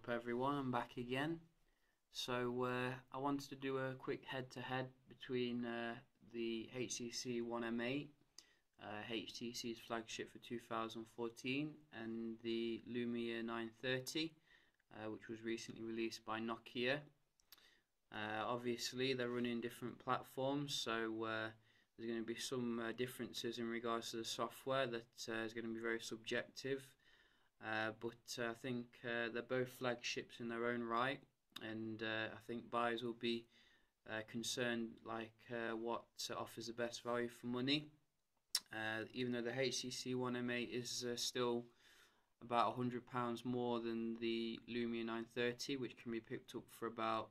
up everyone, I'm back again. So I wanted to do a quick head-to-head between the HTC One M8, HTC's flagship for 2014, and the Lumia 930, which was recently released by Nokia. Obviously they're running different platforms, so there's going to be some differences in regards to the software that is going to be very subjective. But I think they're both flagships in their own right, and I think buyers will be concerned what offers the best value for money. Even though the HTC One M8 is still about £100 more than the Lumia 930, which can be picked up for about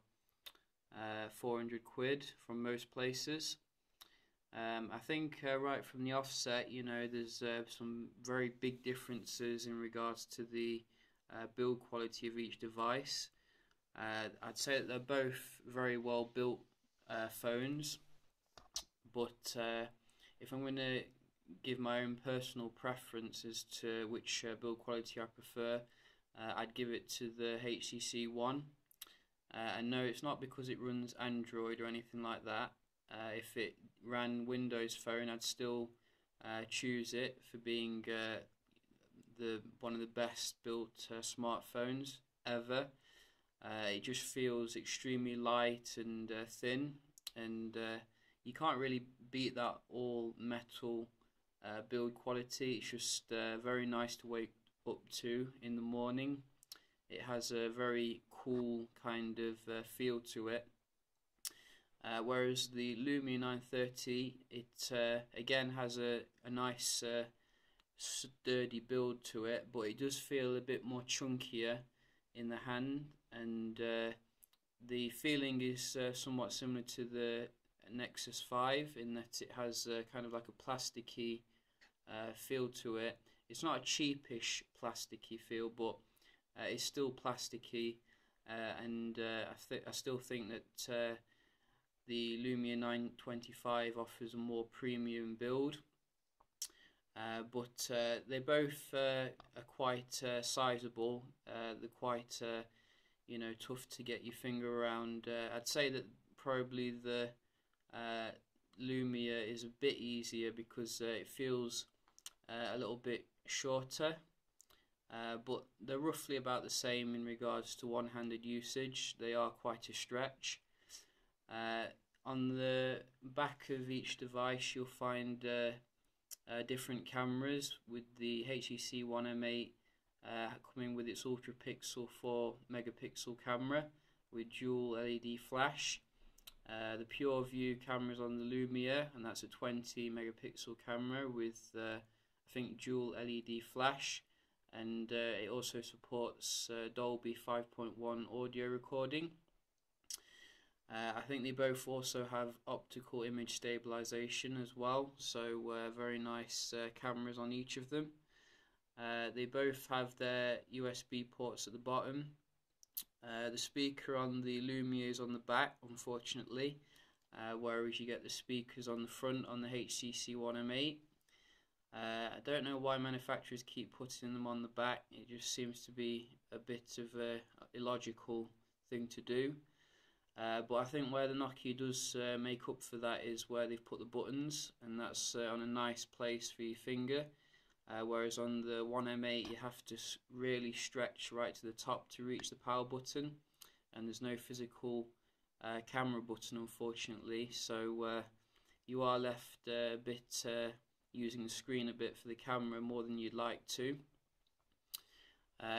400 quid from most places. I think right from the offset, there's some very big differences in regards to the build quality of each device. I'd say that they're both very well built phones, but if I'm going to give my own personal preference as to which build quality I prefer, I'd give it to the HTC One. And no, it's not because it runs Android or anything like that. If it ran Windows Phone, I'd still choose it for being one of the best built smartphones ever. It just feels extremely light and thin, and you can't really beat that all metal build quality. It's just very nice to wake up to in the morning. It has a very cool kind of feel to it. Whereas the Lumia 930, it again has a nice sturdy build to it, but it does feel a bit more chunkier in the hand, and the feeling is somewhat similar to the Nexus 5 in that it has kind of like a plasticky feel to it. It's not a cheapish plasticky feel, but it's still plasticky, and I still think that the Lumia 925 offers a more premium build, but they both are quite sizable. They're quite tough to get your finger around. I'd say that probably the Lumia is a bit easier because it feels a little bit shorter, but they're roughly about the same in regards to one-handed usage. They are quite a stretch. On the back of each device you'll find different cameras, with the HTC One M8 coming with its ultra pixel 4 megapixel camera with dual LED flash. The PureView cameras on the Lumia, and that's a 20 megapixel camera with I think dual LED flash, and it also supports Dolby 5.1 audio recording. I think they both also have optical image stabilization as well, so very nice cameras on each of them. They both have their USB ports at the bottom. The speaker on the Lumia is on the back, unfortunately, whereas you get the speakers on the front on the HTC One M8. I don't know why manufacturers keep putting them on the back. It just seems to be a bit of a illogical thing to do. But I think where the Nokia does make up for that is where they've put the buttons, and that's on a nice place for your finger. Whereas on the One M8 you have to really stretch right to the top to reach the power button, and there's no physical camera button, unfortunately, so you are left a bit using the screen a bit for the camera more than you'd like to.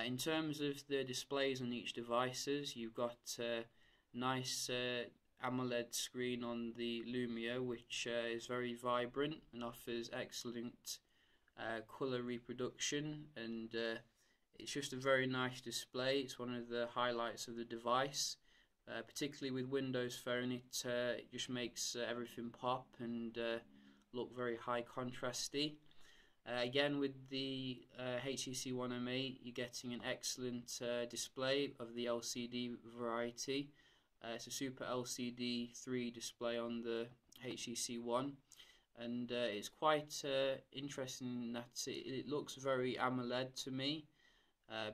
In terms of the displays on each devices, you've got nice AMOLED screen on the Lumia, which is very vibrant and offers excellent colour reproduction, and it's just a very nice display. It's one of the highlights of the device, particularly with Windows Phone. It just makes everything pop and look very high contrasty. Again, with the HTC One M8 you're getting an excellent display of the LCD variety. It's a Super LCD 3 display on the HTC One, and it's quite interesting that it looks very AMOLED to me.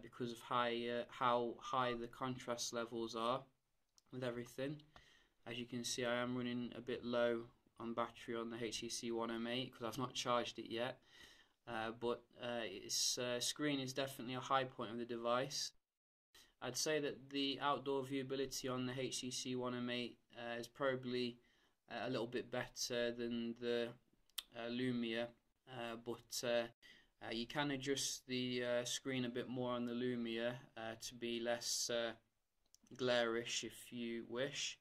because of how high the contrast levels are with everything. As you can see, I am running a bit low on battery on the HTC One M8 because I've not charged it yet, but its screen is definitely a high point of the device. I'd say that the outdoor viewability on the HTC One M8 is probably a little bit better than the Lumia, but you can adjust the screen a bit more on the Lumia to be less glarish if you wish.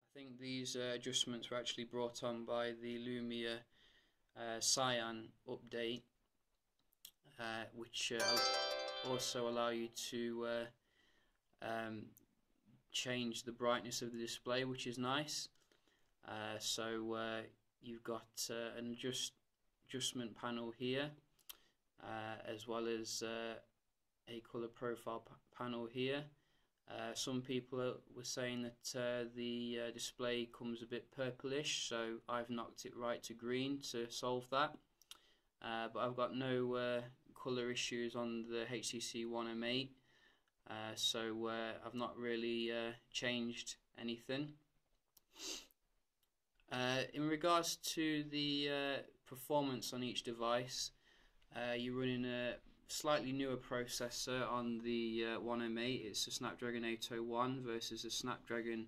I think these adjustments were actually brought on by the Lumia Cyan update, which also allow you to change the brightness of the display, which is nice. So you've got an adjustment panel here, as well as a color profile panel here. Some people were saying that the display comes a bit purplish, so I've knocked it right to green to solve that. But I've got no color issues on the HTC One M8, so I've not really changed anything. In regards to the performance on each device, you're running a slightly newer processor on the One M8. It's a Snapdragon 801 versus a Snapdragon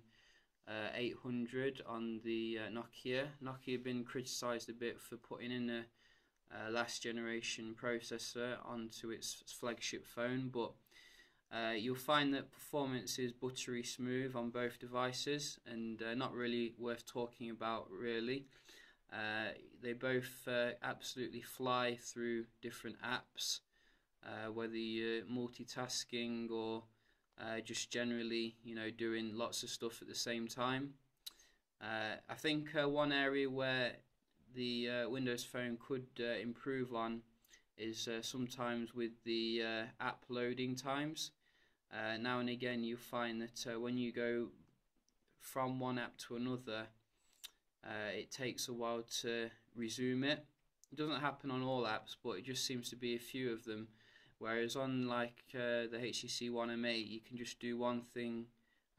800 on the Nokia. Nokia have been criticised a bit for putting in a last generation processor onto its flagship phone, but you'll find that performance is buttery smooth on both devices, and not really worth talking about really. They both absolutely fly through different apps, whether you're multitasking or just generally, doing lots of stuff at the same time. I think one area where the Windows Phone could improve on is sometimes with the app loading times. Now and again you find that when you go from one app to another, it takes a while to resume it. It doesn't happen on all apps, but it just seems to be a few of them. Whereas on the HTC One M8, you can just do one thing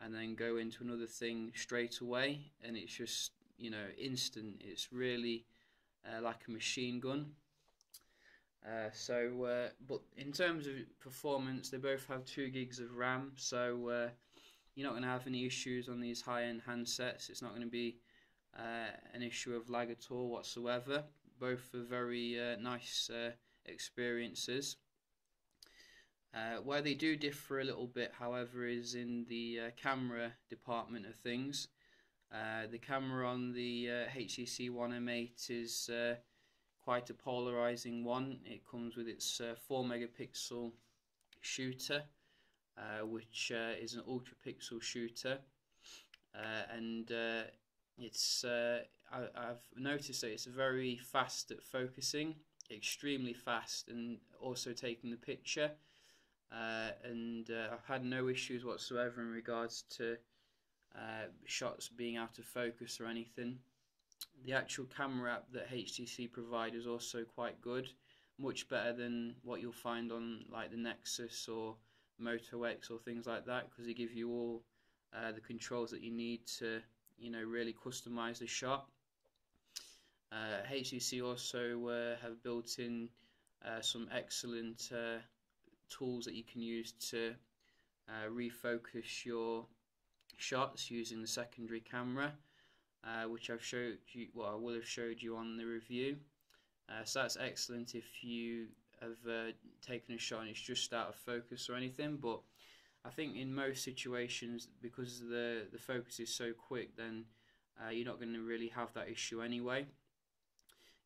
and then go into another thing straight away, and it's just instant. It's really like a machine gun. But in terms of performance, they both have 2 gigs of RAM, so you're not going to have any issues on these high-end handsets. It's not going to be an issue of lag at all whatsoever. Both are very nice experiences. Where they do differ a little bit, however, is in the camera department of things. The camera on the HTC One M8 is quite a polarizing one. It comes with its 4 megapixel shooter, which is an ultra pixel shooter, and I've noticed that it's very fast at focusing, extremely fast, and also taking the picture. I've had no issues whatsoever in regards to shots being out of focus or anything. The actual camera app that HTC provide is also quite good, much better than what you'll find on like the Nexus or Moto X or things like that, because they give you all the controls that you need to really customize the shot. HTC also have built in some excellent tools that you can use to refocus your shots using the secondary camera, which I've showed you. Well, I will have showed you on the review. So that's excellent if you have taken a shot and it's just out of focus or anything. But I think in most situations, because the focus is so quick, then you're not going to really have that issue anyway.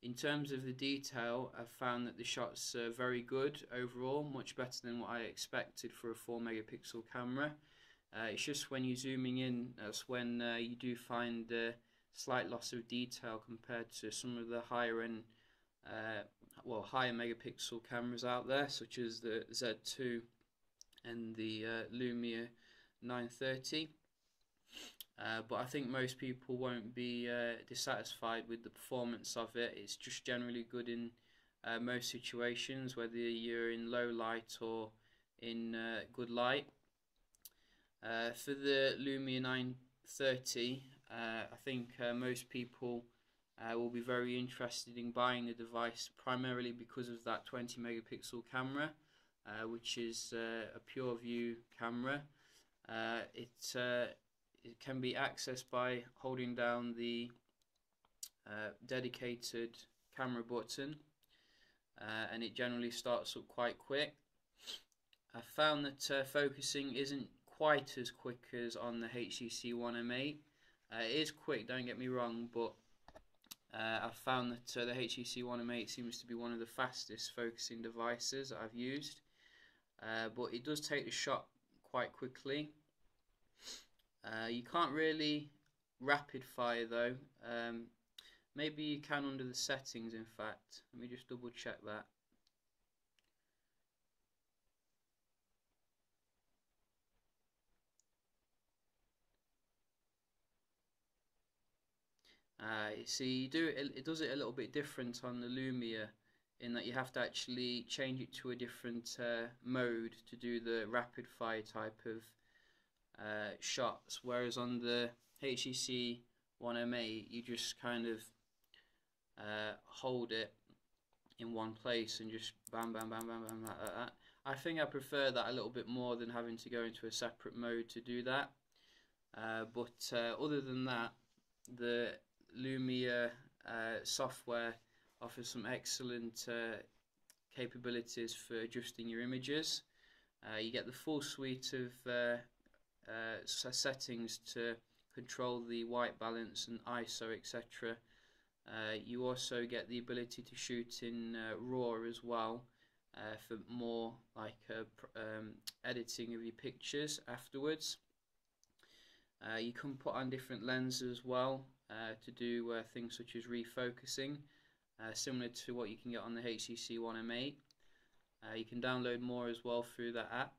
In terms of the detail, I've found that the shots are very good overall, much better than what I expected for a 4 megapixel camera. It's just when you're zooming in, that's when you do find a slight loss of detail compared to some of the higher end, higher megapixel cameras out there, such as the Z2 and the Lumia 930. But I think most people won't be dissatisfied with the performance of it. It's just generally good in most situations, whether you're in low light or in good light. For the Lumia 930, I think most people will be very interested in buying the device primarily because of that 20 megapixel camera, which is a PureView camera. It can be accessed by holding down the dedicated camera button, and it generally starts up quite quick. I found that focusing isn't quite as quick as on the HTC One M8. It is quick, don't get me wrong, but I found that the HTC One M8 seems to be one of the fastest focusing devices that I've used, but it does take the shot quite quickly. You can't really rapid fire though. Maybe you can under the settings, in fact. Let me just double check that. See, it does it a little bit different on the Lumia, in that you have to actually change it to a different mode to do the rapid fire type of shots, whereas on the HTC One M8 you just kind of hold it in one place and just bam bam bam bam bam like that. I think I prefer that a little bit more than having to go into a separate mode to do that, but other than that, the Lumia software offers some excellent capabilities for adjusting your images. You get the full suite of settings to control the white balance and ISO, etc. You also get the ability to shoot in RAW as well, for more like editing of your pictures afterwards. You can put on different lenses as well to do things such as refocusing, similar to what you can get on the HTC One M8. You can download more as well through that app.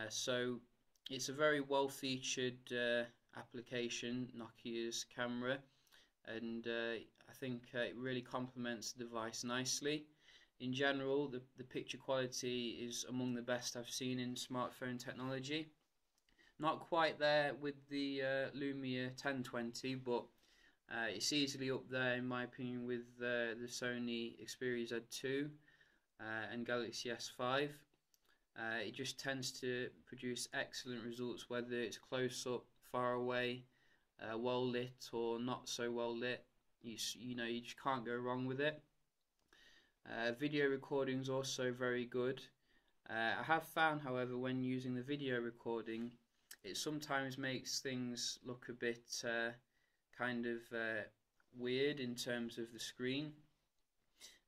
So it's a very well featured application, Nokia's camera, and I think it really complements the device nicely. In general, the picture quality is among the best I've seen in smartphone technology. Not quite there with the Lumia 1020, but it's easily up there in my opinion with the Sony Xperia Z2 and Galaxy S5. It just tends to produce excellent results, whether it's close up, far away, well lit or not so well lit. You know, you just can't go wrong with it. Video recording is also very good. I have found, however, when using the video recording, it sometimes makes things look a bit kind of weird in terms of the screen.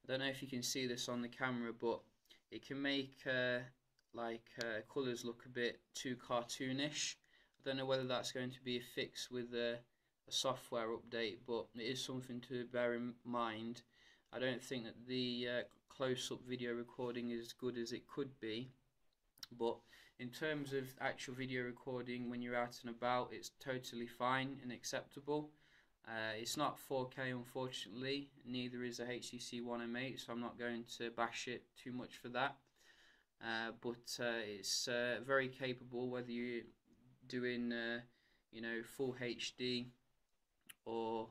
I don't know if you can see this on the camera, but it can make colours look a bit too cartoonish. I don't know whether that's going to be a fix with a software update, but it is something to bear in mind. I don't think that the close-up video recording is as good as it could be, but in terms of actual video recording when you're out and about, it's totally fine and acceptable. It's not 4K, unfortunately, neither is a HTC One M8, so I'm not going to bash it too much for that. But it's very capable, whether you're doing you know, full HD or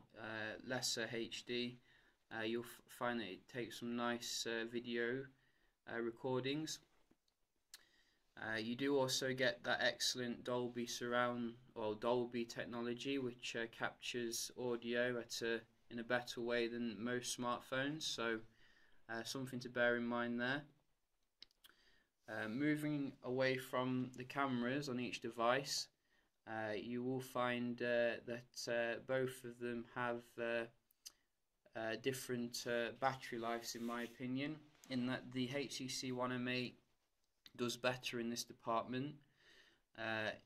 lesser HD. You'll find that it takes some nice video recordings. You do also get that excellent Dolby surround or Dolby technology, which captures audio in a better way than most smartphones, so something to bear in mind there. Moving away from the cameras on each device, you will find that both of them have different battery lives, in my opinion, in that the HTC One M8 does better in this department.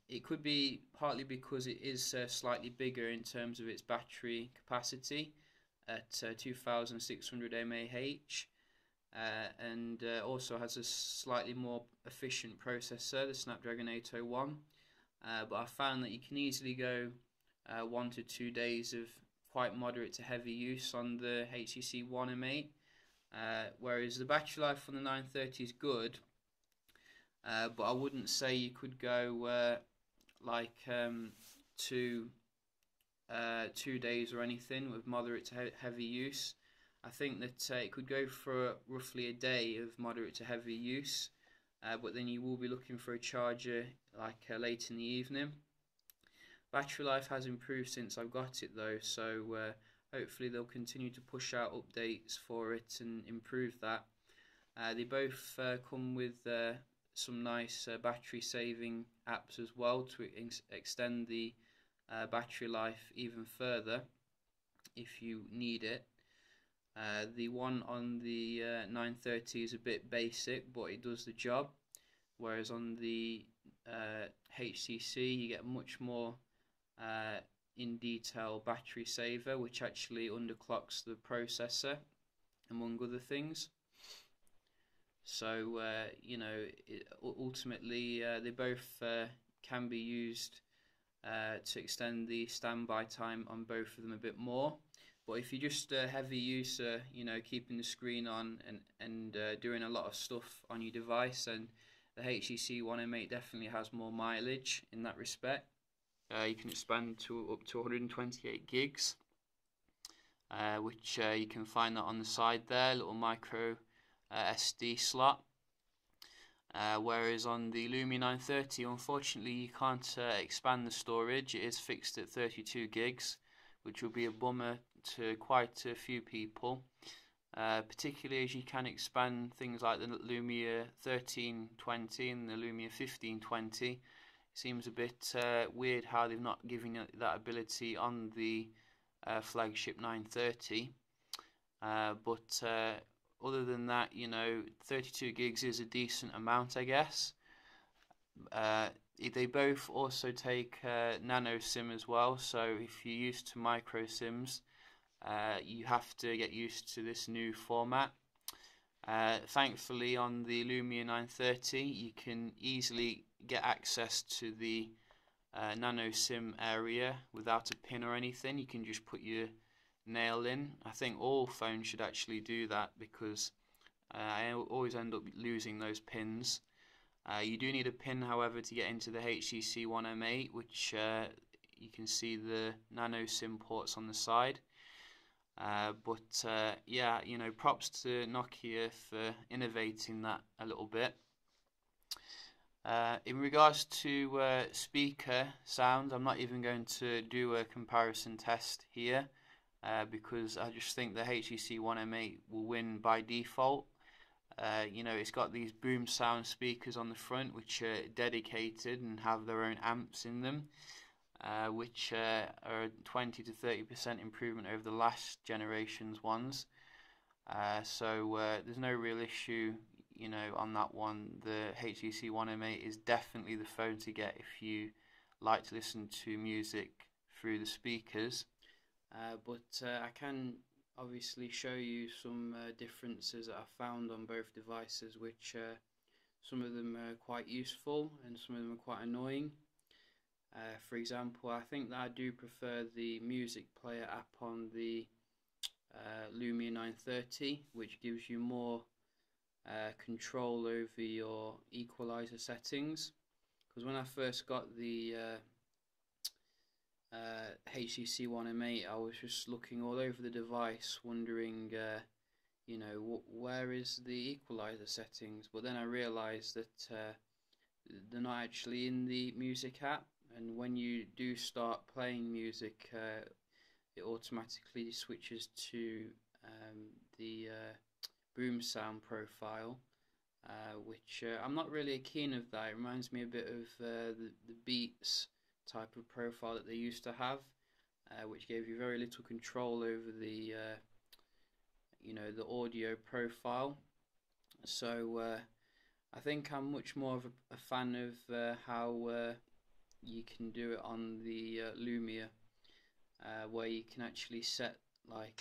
It could be partly because it is slightly bigger in terms of its battery capacity at 2600 mAh, and also has a slightly more efficient processor, the Snapdragon 801. But I found that you can easily go 1 to 2 days of quite moderate to heavy use on the HTC One M8, Whereas the battery life on the 930 is good, but I wouldn't say you could go like 2 days or anything with moderate to heavy use. I think that it could go for roughly a day of moderate to heavy use, but then you will be looking for a charger like late in the evening. Battery life has improved since I've got it though, so hopefully they'll continue to push out updates for it and improve that. They both come with some nice battery saving apps as well to extend the battery life even further if you need it. The one on the 930 is a bit basic, but it does the job, whereas on the HTC you get much more in detail battery saver, which actually underclocks the processor among other things. So ultimately they both can be used to extend the standby time on both of them a bit more. But if you're just a heavy user, keeping the screen on and doing a lot of stuff on your device, then the HTC One M8 definitely has more mileage in that respect. You can expand to up to 128 gigs, which you can find that on the side there, little micro SD slot. Whereas on the Lumia 930, unfortunately, you can't expand the storage. It is fixed at 32 gigs, which will be a bummer to quite a few people, particularly as you can expand things like the Lumia 1320 and the Lumia 1520. It seems a bit weird how they've not given you that ability on the flagship 930, but other than that, 32 gigs is a decent amount, I guess. They both also take nano SIM as well, so if you're used to micro SIMs, you have to get used to this new format. Thankfully, on the Lumia 930, you can easily get access to the nano SIM area without a pin or anything. You can just put your nail in. I think all phones should actually do that, because I always end up losing those pins. You do need a pin, however, to get into the HTC One M8, which you can see the nano SIM ports on the side. But yeah, props to Nokia for innovating that a little bit. In regards to speaker sound, I'm not even going to do a comparison test here, because I just think the HTC One M8 will win by default. It's got these BoomSound speakers on the front, which are dedicated and have their own amps in them, which are a 20 to 30% improvement over the last generation's ones. So there's no real issue, on that one. The HTC One M8 is definitely the phone to get if you like to listen to music through the speakers. But I can obviously show you some differences that I found on both devices, which some of them are quite useful and some of them are quite annoying. For example, I think that I do prefer the music player app on the Lumia 930, which gives you more control over your equalizer settings. Because when I first got the HTC One M8, I was just looking all over the device, wondering, where is the equalizer settings? But then I realised that they're not actually in the music app, and when you do start playing music, it automatically switches to the BoomSound profile, which I'm not really keen of that. It reminds me a bit of the Beats type of profile that they used to have, which gave you very little control over the the audio profile. So I think I'm much more of a fan of how you can do it on the Lumia, where you can actually set like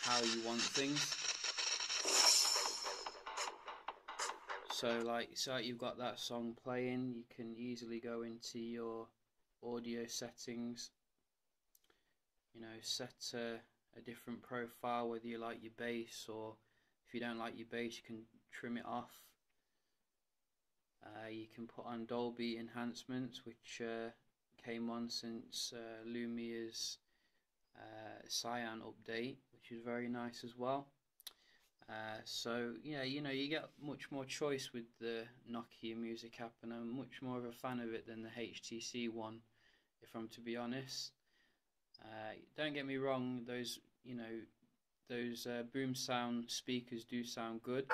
how you want things. So you've got that song playing, you can easily go into your audio settings, set a different profile, whether you like your bass or If you don't like your bass, you can trim it off. You can put on Dolby enhancements, which came on since Lumia's Cyan update, which is very nice as well. So yeah, you know, you get much more choice with the Nokia Music app, and I'm much more of a fan of it than the HTC one, if I'm to be honest. Don't get me wrong, those BoomSound speakers do sound good,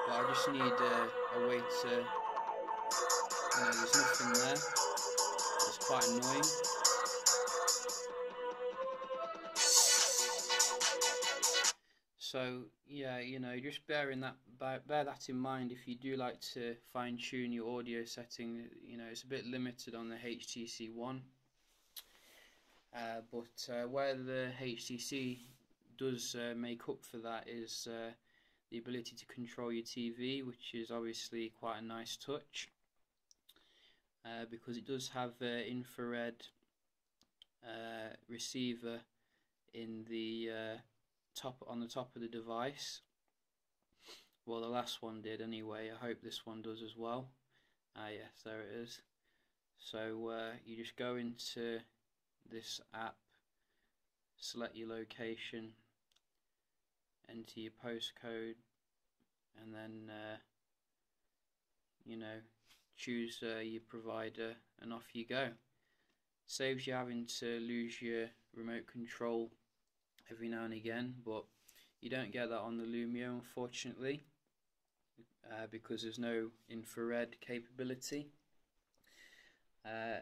but I just need a way to, there's nothing there. It's quite annoying. So yeah, just bear that in mind if you do like to fine tune your audio setting. It's a bit limited on the HTC one, but where the HTC does make up for that is the ability to control your TV, which is obviously quite a nice touch, because it does have infrared receiver in the on the top of the device. Well, the last one did anyway. I hope this one does as well. Yes, there it is. So you just go into this app, select your location, enter your postcode, and then choose your provider, and off you go. Saves you having to lose your remote control every now and again, but you don't get that on the Lumia, unfortunately, because there's no infrared capability.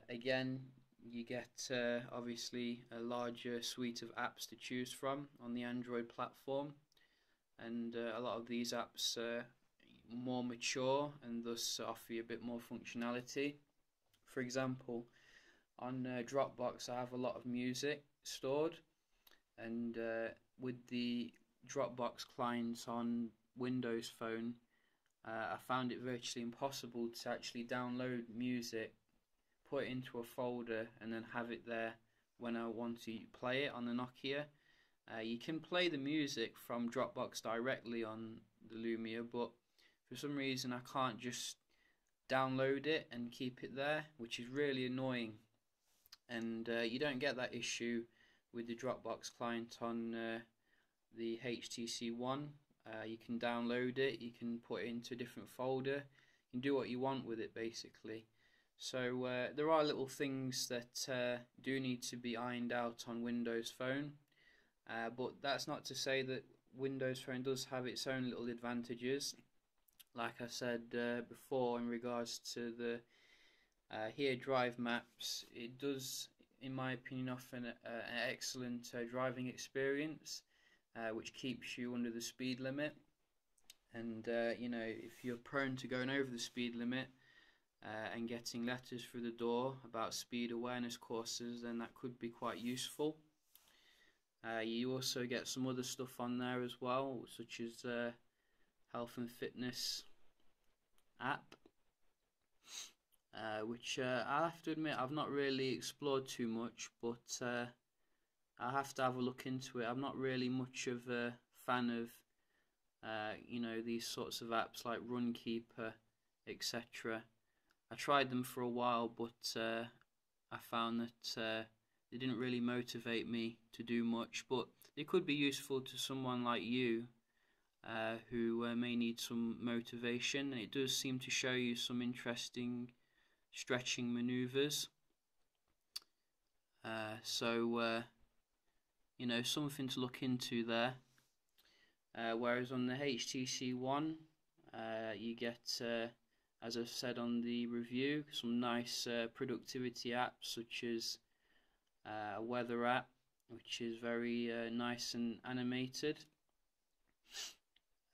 Again, you get obviously a larger suite of apps to choose from on the Android platform, and a lot of these apps are more mature and thus offer you a bit more functionality. For example, on Dropbox I have a lot of music stored, and with the Dropbox clients on Windows Phone, I found it virtually impossible to actually download music, put it into a folder, and then have it there when I want to play it on the Nokia. You can play the music from Dropbox directly on the Lumia, but for some reason I can't just download it and keep it there, which is really annoying. And you don't get that issue with the Dropbox client on the HTC One. You can download it, you can put it into a different folder, you can do what you want with it basically. So there are little things that do need to be ironed out on Windows Phone, but that's not to say that Windows Phone does have its own little advantages. Like I said before, in regards to the here drive maps, it does, in my opinion, offer an excellent driving experience, which keeps you under the speed limit. And if you're prone to going over the speed limit and getting letters through the door about speed awareness courses, then that could be quite useful. You also get some other stuff on there as well, such as health and fitness app, which I have to admit I've not really explored too much, but I have to have a look into it. I'm not really much of a fan of these sorts of apps like Runkeeper, etc. I tried them for a while, but I found that they didn't really motivate me to do much, but they could be useful to someone like you who may need some motivation. And it does seem to show you some interesting stretching maneuvers, so something to look into there. Whereas on the HTC One, you get, as I've said on the review, some nice productivity apps, such as a weather app, which is very nice and animated,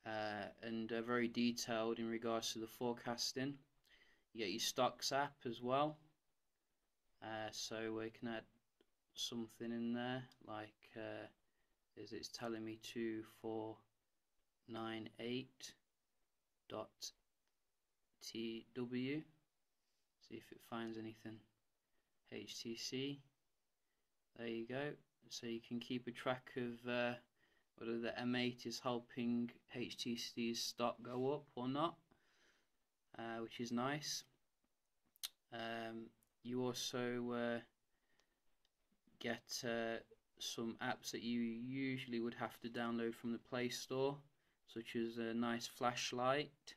and very detailed in regards to the forecasting. You get your stocks app as well, so we can add something in there, like as it's telling me 2498.tw. See if it finds anything. HTC. There you go. So you can keep a track of whether the M8 is helping HTC's stock go up or not, which is nice. You also get some apps that you usually would have to download from the Play Store, such as a nice flashlight,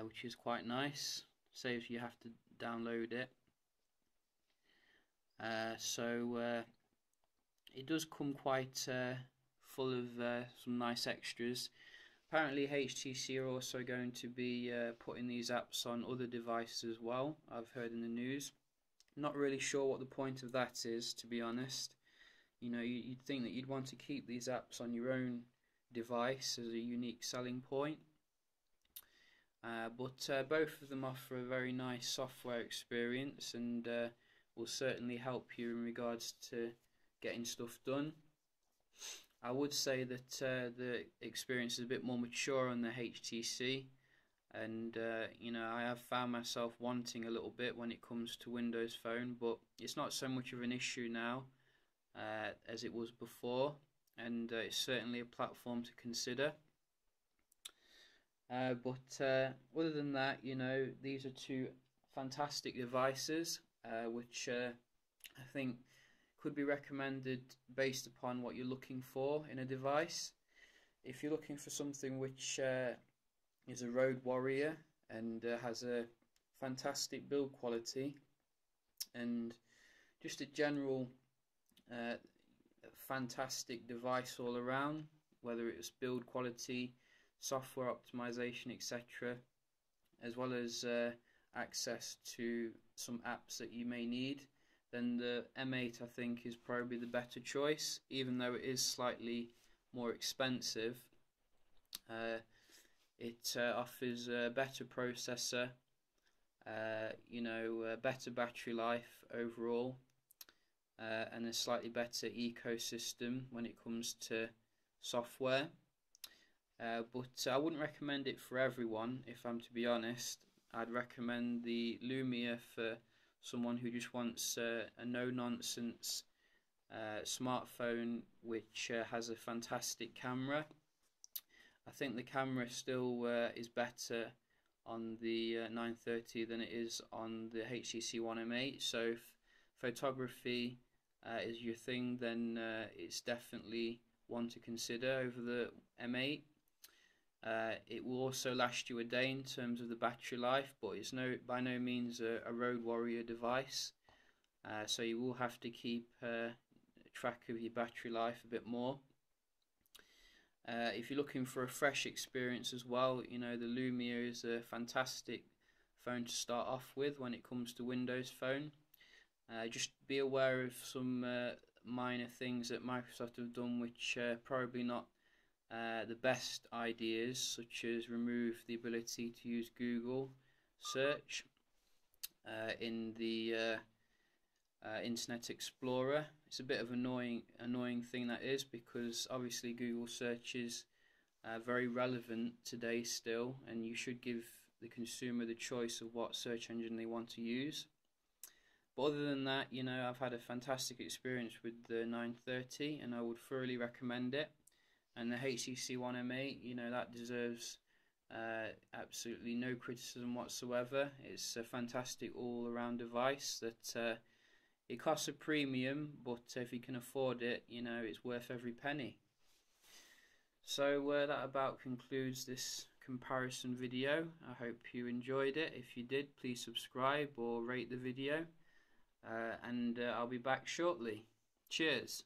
which is quite nice, saves you have to download it. It does come quite full of some nice extras. Apparently HTC are also going to be putting these apps on other devices as well, I've heard in the news. Not really sure what the point of that is, to be honest. You know, you'd think that you'd want to keep these apps on your own device as a unique selling point. But both of them offer a very nice software experience and will certainly help you in regards to getting stuff done. I would say that the experience is a bit more mature on the HTC, and you know, I have found myself wanting a little bit when it comes to Windows Phone, but it's not so much of an issue now as it was before, and it's certainly a platform to consider. But other than that, you know, these are two fantastic devices which I think could be recommended based upon what you're looking for in a device. If you're looking for something which is a road warrior and has a fantastic build quality and just a general fantastic device all around, whether it's build quality, software optimization, etc., as well as access to some apps that you may need, then the M8 I think is probably the better choice, even though it is slightly more expensive. It offers a better processor, you know, a better battery life overall, and a slightly better ecosystem when it comes to software. But I wouldn't recommend it for everyone, if I'm to be honest. I'd recommend the Lumia for someone who just wants a no-nonsense smartphone which has a fantastic camera. I think the camera still is better on the 930 than it is on the HTC One M8, so if photography is your thing, then it's definitely one to consider over the M8. It will also last you a day in terms of the battery life, but it's by no means a road warrior device, so you will have to keep track of your battery life a bit more. If you're looking for a fresh experience as well, you know, the Lumia is a fantastic phone to start off with when it comes to Windows Phone. Just be aware of some minor things that Microsoft have done which probably not the best ideas, such as remove the ability to use Google search in the Internet Explorer. It's a bit of an annoying thing, that is, because obviously Google search is very relevant today still, and you should give the consumer the choice of what search engine they want to use. But other than that, you know, I've had a fantastic experience with the 930 and I would thoroughly recommend it. And the HTC One M8, you know, that deserves absolutely no criticism whatsoever. It's a fantastic all-around device that it costs a premium, but if you can afford it, you know, it's worth every penny. So that about concludes this comparison video. I hope you enjoyed it. If you did, please subscribe or rate the video, and I'll be back shortly. Cheers.